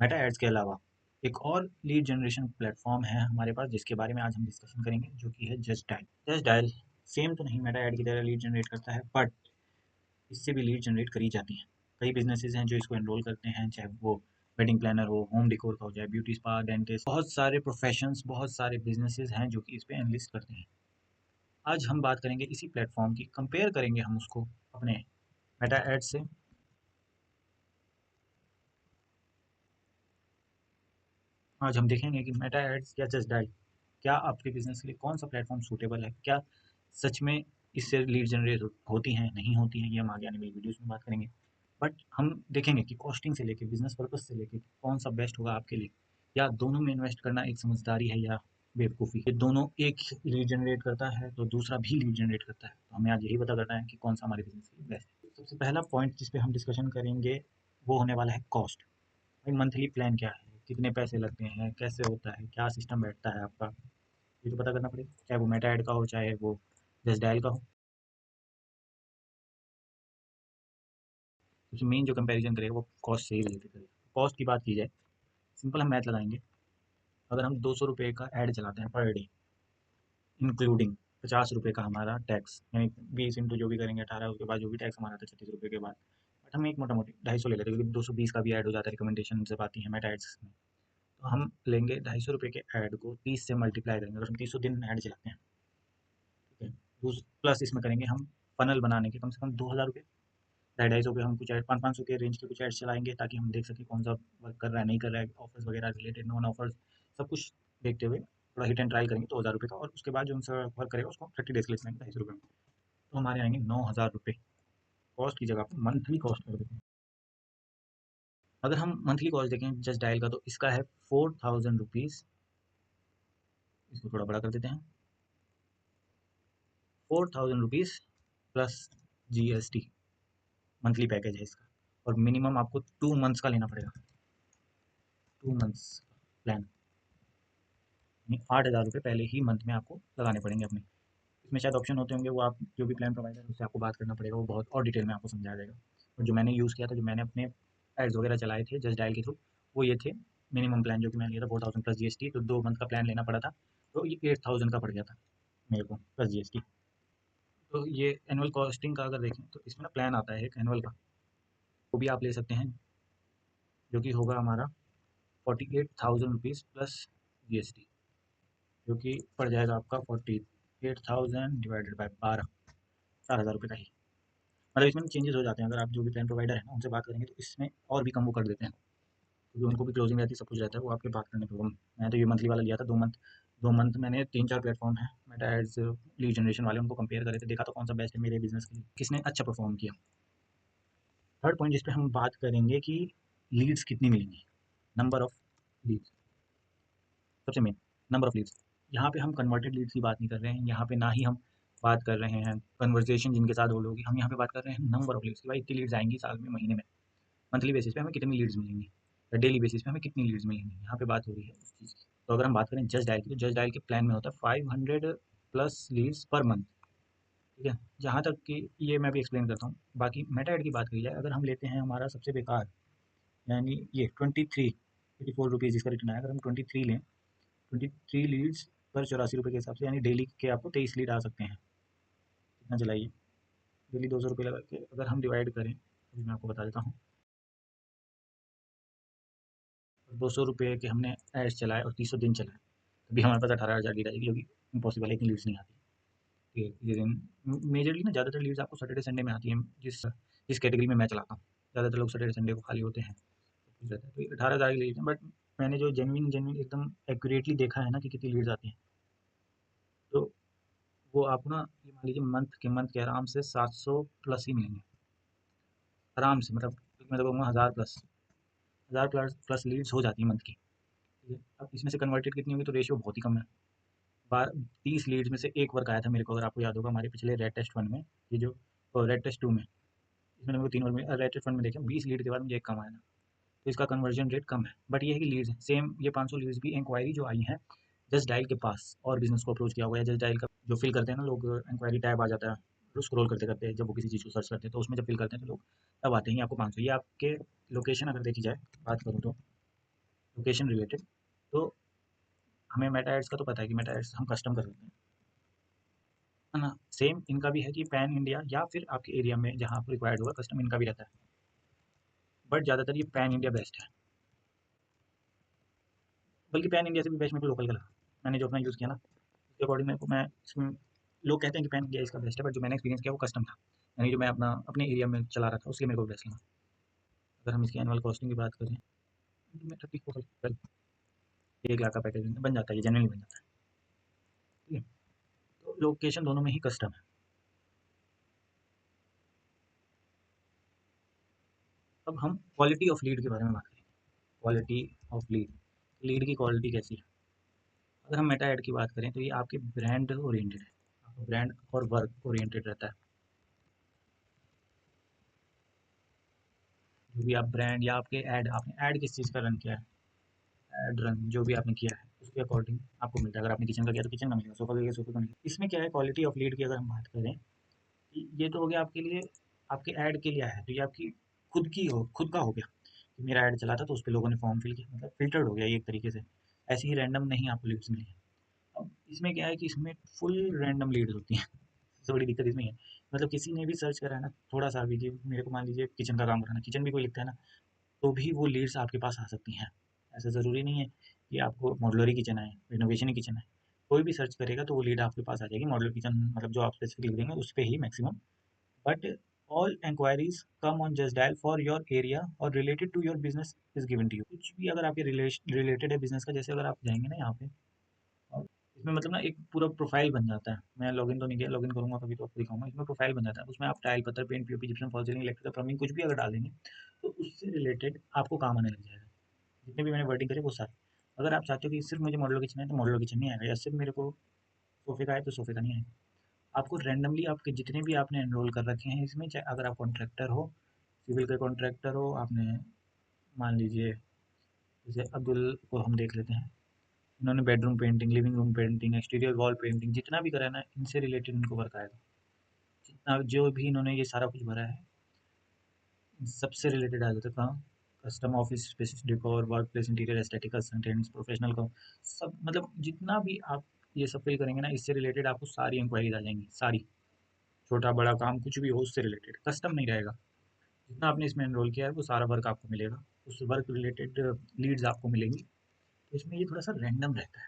Meta ads के अलावा एक और लीड जनरेशन प्लेटफॉर्म है हमारे पास, जिसके बारे में आज हम डिस्कशन करेंगे, जो कि है just dial. Just dial same तो नहीं मेटा एड की तरह लीड जनरेट करता है, बट इससे भी लीड जनरेट करी जाती हैं। कई बिजनेसेस हैं जो इसको एनरोल करते हैं, चाहे वो वेडिंग प्लानर हो, होम डेकोर का हो, चाहे ब्यूटी स्पा, डेंटिस्ट, बहुत सारे प्रोफेशंस, बहुत सारे बिजनेसेस हैं जो कि इस पे एनलिस्ट करते हैं। आज हम बात करेंगे इसी प्लेटफॉर्म की, कंपेयर करेंगे हम उसको अपने मेटा एड से। आज हम देखेंगे कि मेटा एड्स या जस्ट डायल, क्या आपके बिजनेस के लिए कौन सा प्लेटफॉर्म सूटेबल है, क्या सच में इससे लीड जनरेट होती हैं, नहीं होती हैं, ये हम आगे आने वाली वीडियोस में बात करेंगे। बट हम देखेंगे कि कॉस्टिंग से लेके बिजनेस पर्पस से लेके कौन सा बेस्ट होगा आपके लिए, या दोनों में इन्वेस्ट करना एक समझदारी है या बेवकूफ़ी। ये दोनों, एक लीड जनरेट करता है तो दूसरा भी लीड जनरेट करता है, तो हमें आज यही पता करना है कि कौन सा हमारे बिजनेस के लिए बेस्ट है। सबसे पहला पॉइंट जिस पे हम डिस्कशन करेंगे वो होने वाला है कॉस्ट। भाई मंथली प्लान क्या है, कितने पैसे लगते हैं, कैसे होता है, क्या सिस्टम बैठता है आपका, ये तो पता करना पड़ेगा, चाहे वो मेटा ऐड का हो, चाहे वो जस्ट डायल का हो। सबसे मेन जो कंपैरिजन करेगा वो कॉस्ट से ही रिलेटेड करेगा। कॉस्ट की बात की जाए, सिंपल हम मैथ लगाएंगे। अगर हम 200 रुपये का ऐड चलाते हैं पर डे, इंक्लूडिंग 50 रुपये का हमारा टैक्स, यानी 20 इंटू जो भी करेंगे 18, उसके बाद जो भी टैक्स हमारा आता है 36 रुपये के बाद, बट हम एक मोटा मोटी 250 ले लेते हैं, क्योंकि 220 का भी ऐड हो जाता है, रिकमेंडेशन जब आती है मेटा एड्स में। तो हम लेंगे 250 रुपये के ऐड को 30 से मल्टीप्लाई करेंगे, अगर हम 300 दिन ऐड चलाते हैं, ठीक है। प्लस इसमें करेंगे हम फनल बनाने के कम से कम 2000 रुपये, 250 के हम कुछ ऐड, 500 के रेंज के कुछ ऐड चलाएंगे, ताकि हम देख सकें कौन सा वर्क कर रहा है, नहीं कर रहा है, ऑफर्स वगैरह रिलेटेड, नॉन ऑफर्स, सब कुछ देखते हुए थोड़ा हिट एंड ट्राई करेंगे 2000 रुपये का, और उसके बाद जो हमसे वर्क करेगा उसको 30 डेज के लिए चलाएंगे 250 रुपये में, तो हमारे आएंगे 9000 रुपये। कॉस्ट की जगह पर मंथली कॉस्ट कर देते हैं। अगर हम मंथली कॉस्ट देखें जस्ट डायल का, तो इसका है 4000 रुपीज़। इसको थोड़ा बड़ा कर देते हैं, 4000 rupees plus GST monthly package है इसका। और मिनिमम आपको 2 मंथ्स का लेना पड़ेगा, 2 मंथ्स प्लान, 8000 रुपये पहले ही मंथ में आपको लगाने पड़ेंगे अपने। इसमें शायद ऑप्शन होते होंगे, वो आप जो भी प्लान प्रोवाइडर है उससे आपको बात करना पड़ेगा, वो बहुत और डिटेल में आपको समझाया जाएगा। और जो मैंने यूज़ किया था, जो मैंने अपने एड्स वगैरह चलाए थे जस्ट डायल के थ्रू, वो ये थे। मिनिमम प्लान जो कि मैंने लिया था 4000 प्लस GST, तो 2 मंथ का प्लान लेना पड़ा था, तो ये 8000 का पड़ गया था मेरे को प्लस GST। तो ये एनुअल कॉस्टिंग का अगर देखें, तो इसमें ना प्लान आता है एक एनुअल का, वो भी आप ले सकते हैं, जो कि होगा हमारा 48,000 रुपीज़ प्लस GST, जो कि पड़ जाएगा आपका 48,000 डिवाइडेड बाई 12, 4,000 रुपये का ही। मतलब इसमें चेंजेस हो जाते हैं, अगर आप जो भी प्लान प्रोवाइडर है ना उनसे बात करेंगे तो इसमें और भी कम वो कर देते हैं, क्योंकि उनको भी क्लोजिंग रहती है, सब कुछ रहता है, वो आपके बात करने पे होगा। मैं तो ये मंथली वाला लिया था, 2 मंथ। 2 मंथ मैंने 3-4 प्लेटफॉर्म है मेटा एड्स लीड जनरेशन वाले, उनको कंपेयर करे थे, देखा तो कौन सा बेस्ट है मेरे बिजनेस के लिए, किसने अच्छा परफॉर्म किया। थर्ड पॉइंट जिस पे हम बात करेंगे कि लीड्स कितनी मिलेंगी, नंबर ऑफ लीड्स। सबसे मेन नंबर ऑफ लीड्स, यहाँ पे हम कन्वर्टेड लीड्स की बात नहीं कर रहे हैं, यहाँ पे ना ही हम बात कर रहे हैं कन्वर्सेशन जिनके साथ होल होगी, हम यहाँ पे बात कर रहे हैं नंबर ऑफ लीड्स की। भाई इतनी लीड्स आएंगी साल में, महीने में, मंथली बेसिस पे हमें कितनी लीड्स मिलेंगी, या डेली बेसिस पे हमें कितनी लीड्स मिलेंगी, यहाँ पे बात हो रही है उस चीज़ की। तो अगर हम बात करें जस्ट डायल की, तो जस्ट डायल के प्लान में होता है 500 प्लस लीड्स पर मंथ, ठीक है। जहाँ तक कि ये मैं भी एक्सप्लेन करता हूँ। बाकी मेटा एड की बात करी जाए, अगर हम लेते हैं हमारा सबसे बेकार, यानी ये 24 जिसका रिटर्न आया, अगर हम 23 लें, 23 लीड्स पर 84 रुपये के हिसाब से, यानी डेली के आपको 23 लीड आ सकते हैं। कितना चलाइए, डेली 200 रुपये लगा के अगर हम डिवाइड करें, तो मैं आपको बता देता हूँ, 200 रुपये के हमने एड्स चलाए और 300 दिन चलाए, तभी हमारे पास 18,000 लीड आएगी, जो कि इम्पॉसिबल है, इतनी लीड्स नहीं आती। ठीक है, ये दिन मेजरली ना ज़्यादातर लीड्स आपको सैटरडे संडे में आती हैं, जिस जिस कैटेगरी में मैं चलाता हूँ, ज़्यादातर लोग सैटरडे संडे को खाली होते हैं, तो रहता है, तो 18,000 की लीड्स हैं। बट मैंने जो जेनविन जेनविन एकदम एक्यूरेटली देखा है ना कि कितनी लीड्स आती हैं, तो वो आपको ना, ये मान लीजिए मंथ के आराम से 700 प्लस ही मिलेंगे, आराम से। मतलब मैं तो कहूँगा 1000 प्लस लीड्स हो जाती है मंथ की, ठीक है। अब इसमें से कन्वर्टेड कितनी होगी, तो रेशियो बहुत ही कम है। 30 लीड्स में से एक वर्क आया था मेरे को, अगर आपको याद होगा हमारे पिछले रेड टेस्ट 1 में, ये जो रेड टेस्ट 2 में, इसमें मेरे को 3 वर्क में, रेड टेस्ट 1 में देखें 20 लीड के बाद मुझे एक कम आया था, तो इसका कन्वर्जन रेट कम है। बट ये है कि लीड्स हैं सेम, ये 500 लीड्स भी इंक्वायरी जो आई हैं जस्ट डायल के पास, और बिजनेस को अप्रोच किया हुआ है जस्ट डायल का, जो फिल करते हैं ना लोग, इंक्वायरी टैब आ जाता है, तो स्क्रॉल करते करते जब वो किसी चीज़ को सर्च करते हैं, तो उसमें जब फिल करते हैं तो लोग तब आते हैं, आपको 500, ये आपके लोकेशन अगर देखी जाए, बात करूँ तो लोकेशन रिलेटेड। तो हमें मेटा एड्स का तो पता है कि मेटा एड्स हम कस्टम कर सकते हैं, है ना। सेम इनका भी है कि पैन इंडिया या फिर आपके एरिया में जहाँ आप रिक्वायर्ड होगा कस्टम, इनका भी रहता है। बट ज़्यादातर ये पैन इंडिया बेस्ट है, बल्कि पैन इंडिया से भी बेस्ट मेरे को लोकल का लगा। मैंने जो अपना यूज़ किया ना उसके अकॉर्डिंग मेरे को, मैं इसमें, लोग कहते हैं कि पैन इंडिया इसका बेस्ट है, बट जो मैंने एक्सपीरियंस किया वो कस्टम था, यानी जो मैं अपना अपने एरिया में चला रहा था उसके मेरे को बेस्ट लगा। अगर हम इसकी एनुअल कॉस्टिंग की बात करें तो मैं 1 लाख का पैकेज बन जाता है, ये जनरली बन जाता है। ठीक है, तो लोकेशन दोनों में ही कस्टम है। अब हम क्वालिटी ऑफ लीड के बारे में बात करें। क्वालिटी ऑफ लीड, लीड की क्वालिटी कैसी है। अगर हम मेटा ऐड की बात करें तो ये आपके ब्रांड ओरिएंटेड है, आपका ब्रांड और वर्क ओरिएंटेड रहता है। जो भी आप ब्रांड या आपके ऐड, आपने ऐड किस चीज़ का रन किया है, ऐड रन जो भी आपने किया है उसके अकॉर्डिंग आपको मिलता है। अगर आपने किचन का किया तो किचन का मिलेगा, सोफा का किया सोफा का मिलेगा। इसमें क्या है, क्वालिटी ऑफ लीड की अगर हम बात करें, ये तो हो गया आपके लिए, आपके ऐड के लिए है, तो ये आपकी खुद का हो गया कि मेरा ऐड चला था तो उस पर लोगों ने फॉर्म फिल किया, मतलब फिल्टर्ड हो गया ये एक तरीके से। ऐसे ही रैंडम नहीं आपको लीड्स मिली है। अब इसमें क्या है कि इसमें फुल रैंडम लीड्स होती हैं। सबसे बड़ी दिक्कत इसमें है, मतलब किसी ने भी सर्च करा है ना थोड़ा सा भी, कि मेरे को मान लीजिए किचन का काम कराना, किचन भी कोई लिखता है ना, तो भी वो लीड्स आपके पास आ सकती हैं। ऐसा ज़रूरी नहीं है कि आपको मॉड्यूलर किचन है, रिनोवेशन ही किचन है। कोई भी सर्च करेगा तो वो लीड आपके पास आ जाएगी। मॉड्यूलर किचन मतलब जो आप स्पेसिफिक लिख देंगे उस पे ही maximum. But all enquiries come on Just Dial for your area और related to your business is given to you. कुछ भी अगर आपके रिलेटेड है बिजनेस का, जैसे अगर आप जाएंगे ना यहाँ पे, और इसमें मतलब ना एक पूरा प्रोफाइल बन जाता है। मैं लॉगिन तो नहीं किया, लॉगिन करूंगा कभी तो आपको दिखाऊंगा। इसमें प्रोफाइल बन जाता है, उसमें आप टाइल, पत्थर, paint, POP, gypsum, fall ceiling, electrical, plumbing कुछ भी अगर डाल देंगे तो उससे रिलेटेड आपको काम आने लग जाएगा। जितने भी मैंने वर्डिंग करे वो सारे। अगर आप चाहते हो कि सिर्फ मुझे मॉडल किचन है तो मॉडल किचन नहीं आएगा, या सिर्फ मेरे को सोफे का है तो सोफे का नहीं आएगा। आपको रैंडमली आपके जितने भी आपने एनरोल कर रखे हैं इसमें, चाहे अगर आप कॉन्ट्रैक्टर हो, सिविल के कॉन्ट्रैक्टर हो, आपने मान लीजिए जैसे अब्दुल को हम देख लेते हैं, इन्होंने bedroom painting, living room painting, exterior wall painting, जितना भी करा है ना इनसे रिलेटेड इनको वर्क आएगा। जितना जो भी इन्होंने ये सारा कुछ भरा है सबसे रिलेटेड आ जाता है काम। Custom office space decor, work place interior, aesthetical contents, professional का सब, मतलब जितना भी आप ये सब फिल करेंगे ना इससे रिलेटेड आपको सारी इंक्वायरीज आ जाएंगी, सारी, छोटा बड़ा काम कुछ भी हो उससे रिलेटेड, कस्टम नहीं रहेगा। जितना आपने इसमें एनरोल किया है वो सारा वर्क आपको मिलेगा, उस वर्क रिलेटेड लीड्स आपको मिलेंगी। तो इसमें ये थोड़ा सा रैंडम रहता है,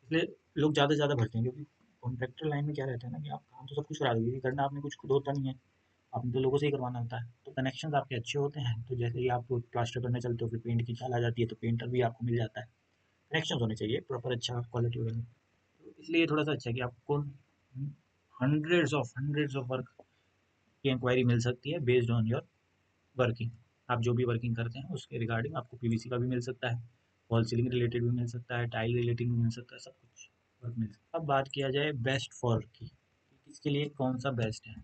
इसलिए लोग ज़्यादा से ज़्यादा भरते हैं। क्योंकि कॉन्ट्रैक्टर लाइन में क्या रहता है ना कि आप काम तो सब कुछ करा दोगे, करना आपने कुछ खुद होता नहीं है, आपने तो लोगों से ही करवाना होता है। तो कनेक्शंस आपके अच्छे होते हैं, तो जैसे ही आप प्लास्टर करने चलते हो फिर पेंट की चाल आ जाती है तो पेंटर भी आपको मिल जाता है। कनेक्शंस होने चाहिए प्रॉपर, अच्छा क्वालिटी वगैरह। तो इसलिए थोड़ा सा अच्छा है कि आपको हंड्रेड्स ऑफ वर्क की इंक्वायरी मिल सकती है बेस्ड ऑन योर वर्किंग। आप जो भी वर्किंग करते हैं उसके रिगार्डिंग आपको पीवीसी का भी मिल सकता है, वॉल सीलिंग रिलेटेड भी मिल सकता है, टाइल रिलेटेड भी मिल सकता है, सब कुछ वर्क मिल सकता है। अब बात किया जाए बेस्ट फॉर की, इसके लिए कौन सा बेस्ट है।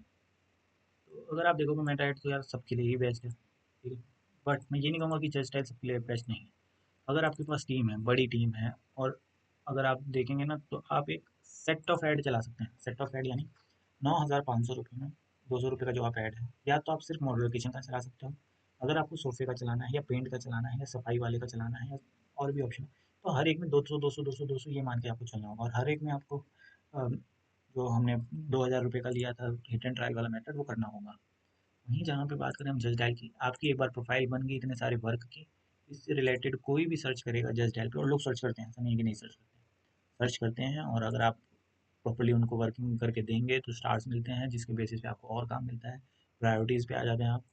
तो अगर आप देखोगे मेटाइट तो यार सबके लिए ही बेस्ट है, ठीक है। बट मैं ये नहीं कहूँगा कि जस्ट स्टाइल सबके लिए बेस्ट नहीं है। अगर आपके पास टीम है, बड़ी टीम है, और अगर आप देखेंगे ना तो आप एक सेट ऑफ ऐड चला सकते हैं। सेट ऑफ ऐड यानी 9,500 रुपये में 200 रुपये का जो आप ऐड है, या तो आप सिर्फ मॉड्यूलर किचन का चला सकते हो। अगर आपको सोफे का चलाना है या पेंट का चलाना है या सफाई वाले का चलाना है या और भी ऑप्शन, तो हर एक में 200 ये मान के आपको चलना होगा। और हर एक में आपको जो हमने 2,000 रुपये का लिया था हिट एंड ट्रायल वाला मेथड वो करना होगा। वहीं जहाँ पे बात करें हम जस्ट डायल की, आपकी एक बार प्रोफाइल बन गई इतने सारे वर्क की, इससे रिलेटेड कोई भी सर्च करेगा जस्ट डायल पे, और लोग सर्च करते हैं, ऐसा नहीं है कि नहीं सर्च करते हैं, सर्च करते हैं। और अगर आप प्रॉपर्ली उनको वर्किंग करके देंगे तो स्टार्स मिलते हैं, जिसके बेसिस पे आपको और काम मिलता है, प्रायोरिटीज़ पे आ जाते हैं आप,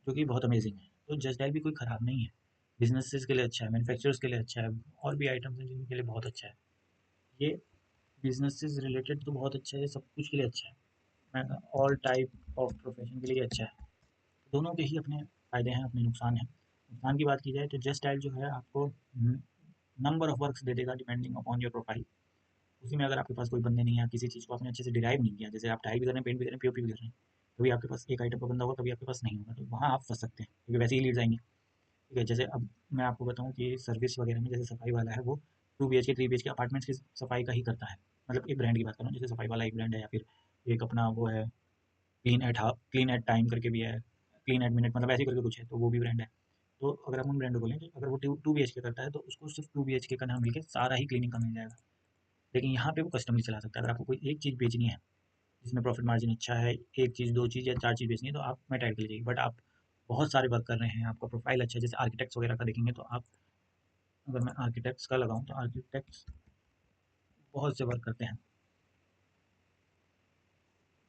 जो कि बहुत अमेजिंग है। तो जस्ट डायल भी कोई ख़राब नहीं है, बिजनेसेस के लिए अच्छा है, मैन्युफैक्चरर्स के लिए अच्छा है, और भी आइटम्स हैं जिनके लिए बहुत अच्छा है ये। बिजनेसेस रिलेटेड तो बहुत अच्छा है, सब कुछ के लिए अच्छा है, ऑल टाइप ऑफ प्रोफेशन के लिए अच्छा है। दोनों के ही अपने फ़ायदे हैं, अपने नुकसान हैं। नुकसान की बात की जाए तो जस्ट डायल जो है आपको नंबर ऑफ वर्क्स दे देगा डिपेंडिंग अपॉन योर प्रोफाइल। उसी में अगर आपके पास कोई बंदे नहीं है, किसी चीज़ को आपने अच्छे से डिराइव नहीं किया, जैसे आप टाइल भी कर रहे हैं, पेंट भी कर रहे हैं, पीओपी भी कर रहे हैं, कभी आपके पास एक आइटम का बंदा होगा, कभी आपके पास नहीं होगा, तो वहाँ आप फंस सकते हैं क्योंकि वैसे ही लीड्स आएंगे। ठीक है, जैसे अब मैं आपको बताऊँ कि सर्विस वगैरह में जैसे सफाई वाला है वो 2 BHK 3 BHK अपार्टमेंट्स की सफाई का ही करता है। मतलब एक ब्रांड की बात कर रहा हूँ, जैसे सफाई वाला एक ब्रांड है, या फिर एक अपना वो है क्लीन एट टाइम करके भी है, क्लीन एट मिनट, मतलब ऐसे करके कुछ है, तो वो भी ब्रांड है। तो अगर हम उन ब्रांड को बोलें कि अगर वो 2 BHK करता है तो उसको सिर्फ 2 BHK का नाम मिलकर सारा ही क्लीनिंग का मिल जाएगा। लेकिन यहाँ पे वो कस्टम नहीं चला सकता। अगर आपको कोई एक चीज़ बेचनी है जिसमें प्रॉफिट मार्जिन अच्छा है, एक चीज़, 2 चीज़ या 4 चीज़ बेचनी है, तो आप मेटा ऐड के लिए जाइए। बट आप बहुत सारे वर्क कर रहे हैं, आपका प्रोफाइल अच्छा है, जैसे आर्किटेक्ट्स वगैरह का देखेंगे तो आप, अगर मैं आर्किटेक्ट्स का लगाऊँ तो आर्किटेक्ट्स बहुत से वर्क करते हैं।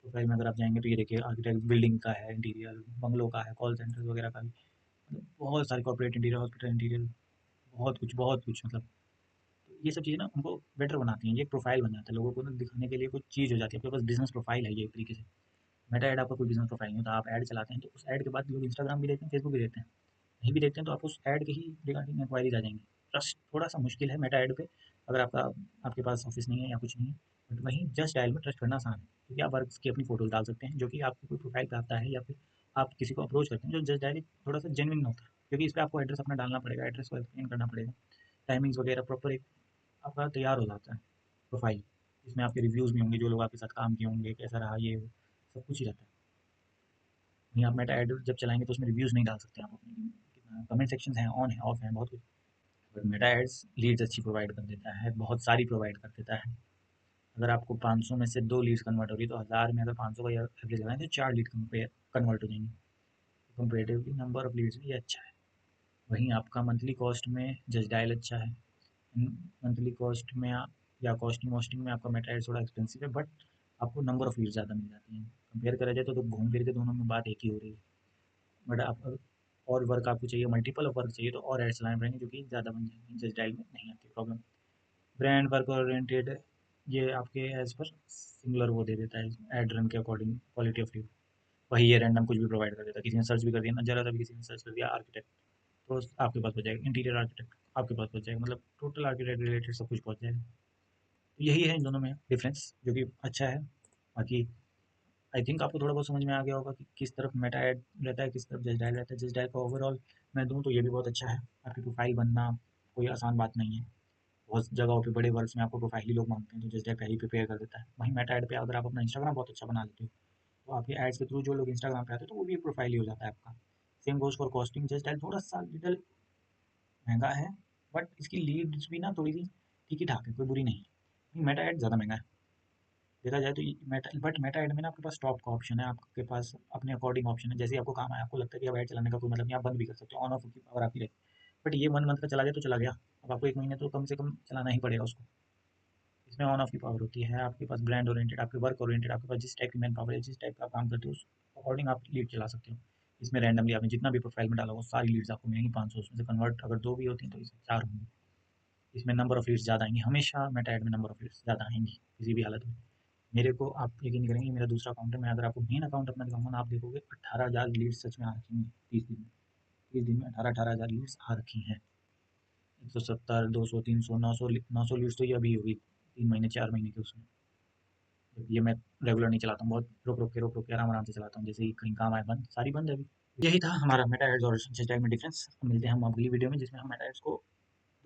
प्रोफाइल में अगर आप जाएंगे तो ये देखिए, आर्किटेक्ट बिल्डिंग का है, इंटीरियर बंगलों का है, कॉल सेंटर वगैरह का भी, मतलब बहुत सारे कॉर्पोरेट इंटीरियर, हॉस्पिटल इंटीरियर, बहुत कुछ मतलब। तो ये सब चीज़ें ना उनको बेटर बनाती हैं, ये एक प्रोफाइल बन जाता है लोगों को ना दिखाने के लिए, कुछ चीज़ हो जाती है, आपके पास बिजनेस प्रोफाइल है ये एक तरीके से। मेटा ऐड आपका कोई बिजनेस प्रोफाइल नहीं होता, आप ऐड चलाते हैं तो उस ऐड के बाद लोग इंस्टाग्राम भी देखते हैं, फेसबुक भी देखते हैं, कहीं भी देखते हैं, तो आपको उस ऐड के ही रिगार्डिंग इंक्वायरीज आ जाएंगी। ट्रस्ट थोड़ा सा मुश्किल है मेटा ऐड पे, अगर आपके पास ऑफिस नहीं है या कुछ नहीं है। बट वहीं जस्ट डायल में ट्रस्ट करना आसान है, क्योंकि आप वर्क की अपनी फोटोज डाल सकते हैं जो कि आपकी कोई प्रोफाइल पे आता है, या फिर आप किसी को अप्रोच करते हैं जो जस्ट डायल थोड़ा सा जेन्युइन होता है, क्योंकि इस पर आपको एड्रेस अपना डालना पड़ेगा, एड्रेस को एक्सप्लेन करना पड़ेगा, टाइमिंग्स वगैरह प्रॉपर एक आपका तैयार हो जाता है प्रोफाइल, जिसमें आपके रिव्यूज़ भी होंगे, जो लोग आपके साथ काम किए होंगे, कैसा रहा, ये वो सब कुछ ही रहता है। वहीं आप मेटा ऐड जब चलाएंगे तो उसमें रिव्यूज़ नहीं डाल सकते आप अपने, कितना कमेंट सेक्शन हैं, ऑन है, ऑफ है, बहुत कुछ। बट मेटा एड्स लीड्स अच्छी प्रोवाइड कर देता है, बहुत सारी प्रोवाइड कर देता है। अगर आपको 500 में से 2 लीड्स कन्वर्ट हो रही है, तो 1000 में अगर 500 का एवरेज लगाएं तो 4 लीड कन्वर्ट हो जाएंगे। कंपेरेटिवली नंबर ऑफ लीड्स भी अच्छा है। वहीं आपका मंथली कॉस्ट में जस्ट डायल अच्छा है। मंथली कॉस्ट में या कॉस्टिंग वॉस्टिंग में आपका मेटा एड थोड़ा एक्सपेंसिव है, बट आपको नंबर ऑफ लीड्स ज़्यादा मिल जाती हैं। कंपेयर करा जाए तो घूम फिर के दोनों में बात एक ही हो रही है। बट आप और वर्क आपको चाहिए, मल्टीपल ऑफ वर्क चाहिए, तो और एड्स चलाने पड़ेंगे जो कि ज़्यादा बन जाएंगे, जस्ट डायल में नहीं आती प्रॉब्लम। ब्रांड वर्क ओरिएंटेड, ये आपके एज पर सिंगुलर वो दे देता है एड रन के अकॉर्डिंग, क्वालिटी ऑफ व्यू। वही ये रैंडम कुछ भी प्रोवाइड कर देता है, किसी ने सर्च भी कर दिया ना, जरा सा भी किसी ने सर्च कर दिया आर्किटेक्ट, तो आपके पास पहुंच जाएगा, इंटीरियर आर्किटेक्ट आपके पास पहुंच जाएगा, मतलब टोटल आर्किटेक्ट रिलेटेड सब कुछ पहुंच जाएगा। तो यही है इन दोनों में डिफरेंस, जो कि अच्छा है। बाकी आई थिंक आपको थोड़ा बहुत समझ में आ गया होगा कि किस तरफ मेटा ऐड रहता है, किस तरफ जस्ट डायल रहता है। जस्ट डायल का ओवरऑल मैं दूँ तो ये भी बहुत अच्छा है, आपकी प्रोफाइल बनना कोई आसान बात नहीं है। बहुत जगहों पे बड़े वर्क्स में आपको प्रोफाइल ही लोग मांगते हैं, तो जस्ट डायल पहले ही प्रिपेयर कर देता है। वहीं मेटा ऐड पे अगर आप अपना इंस्टाग्राम बहुत अच्छा बना लेते हो, तो आपके एड्स के थ्रू जो लोग इंस्टाग्राम पे आते हैं तो वो भी एक प्रोफाइल ही हो जाता है आपका। Same goes for costing, just dial थोड़ा सा लिटल महंगा है, बट इसकी लीड्स भी ना थोड़ी सी ठीक ही ठाक है, कोई बुरी नहीं है। मेटा ऐड ज़्यादा महंगा है देखा जाए तो। मेटा, बट मेटा ऐड में ना आपके पास स्टॉप का ऑप्शन है, आपके पास अपने अकॉर्डिंग ऑप्शन है, जैसे ही आपको काम है, आपको लगता है कि अब ऐड चलाने का कोई मतलब नहीं, आप बंद भी कर सकते हो, ऑन ऑफ की पावर आपकी रहती है। बट ये 1 मंथ का चला गया तो चला गया, अब आपको 1 महीने तो कम से कम चलाना ही पड़ेगा उसको। इसमें ऑन ऑफ की पावर होती है, आपके पास ब्रांड ओरिएंटेड, आपके वर्क ओरिएंटेड, आपके पास जिस टाइप की मैन पावर है, जिस टाइप का आप काम करते हो उस अकॉर्डिंग आप लीड चला सकते हो। इसमें रैंडमली आपने जितना भी प्रोफाइल में डाला हो सारी लीड्स आपको मिलेंगी 500, उसमें से कन्वर्ट अगर 2 भी होती हैं तो इसमें 4 होंगी। इसमें नंबर ऑफ लीड्स ज़्यादा आएंगी, हमेशा मेटा ऐड में नंबर ऑफ लीड्स ज़्यादा आएंगी किसी भी हालत में। मेरे को आप यकीन नहीं करेंगे, मेरा दूसरा अकाउंट है, मैं अगर आपको मेन अकाउंट अपना दिखाऊंगा ना, आप देखोगे 18,000 लीड्स सच में आ रखी हैं 30 दिन में। 30 दिन में 18,000 लीड्स आ रखी हैं। 170, 200, 300, 900 लीड्स तो ये अभी होगी 3 महीने 4 महीने के उसमें। जबकि ये मैं रेगुलर नहीं चलाता हूँ, बहुत रोक रोक के आराम आराम से चलाता हूँ, जैसे ही कहीं काम आए बंद, सारी बंद है अभी। यही था हमारा मेटा एड्स और जस्ट में डिफरेंस। मिलते हैं हम अगली वीडियो में, जिसमें हम मेटा एड्स को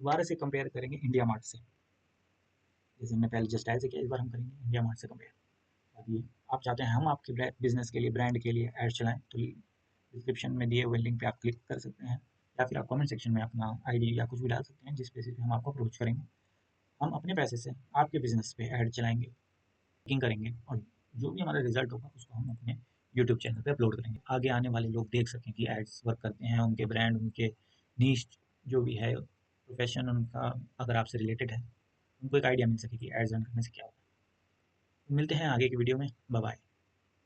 दोबारा से कंपेयर करेंगे इंडिया मार्ट से, जैसे हमने पहले जस्ट से किया, इस बार हम करेंगे इंडिया मार्ट से कंपेयर। यदि आप चाहते हैं हम आपके बिजनेस के लिए, ब्रांड के लिए ऐड चलाएं, तो डिस्क्रिप्शन में दिए हुए लिंक पे आप क्लिक कर सकते हैं, या फिर आप कमेंट सेक्शन में अपना आईडी या कुछ भी डाल सकते हैं, जिस बेसिस पे हम आपको अप्रोच करेंगे। हम अपने पैसे से आपके बिजनेस पे ऐड चलाएंगे, बुकिंग करेंगे, और जो भी हमारा रिजल्ट होगा उसको हम अपने यूट्यूब चैनल पे अपलोड करेंगे, आगे आने वाले लोग देख सकें कि एड्स वर्क करते हैं, उनके ब्रांड, उनके नीश जो भी है प्रोफेशन उनका अगर आपसे रिलेटेड है, उनको एक आइडिया मिल सके कि एड्स रन करने से क्या होता है। मिलते हैं आगे की वीडियो में, बाय बाय।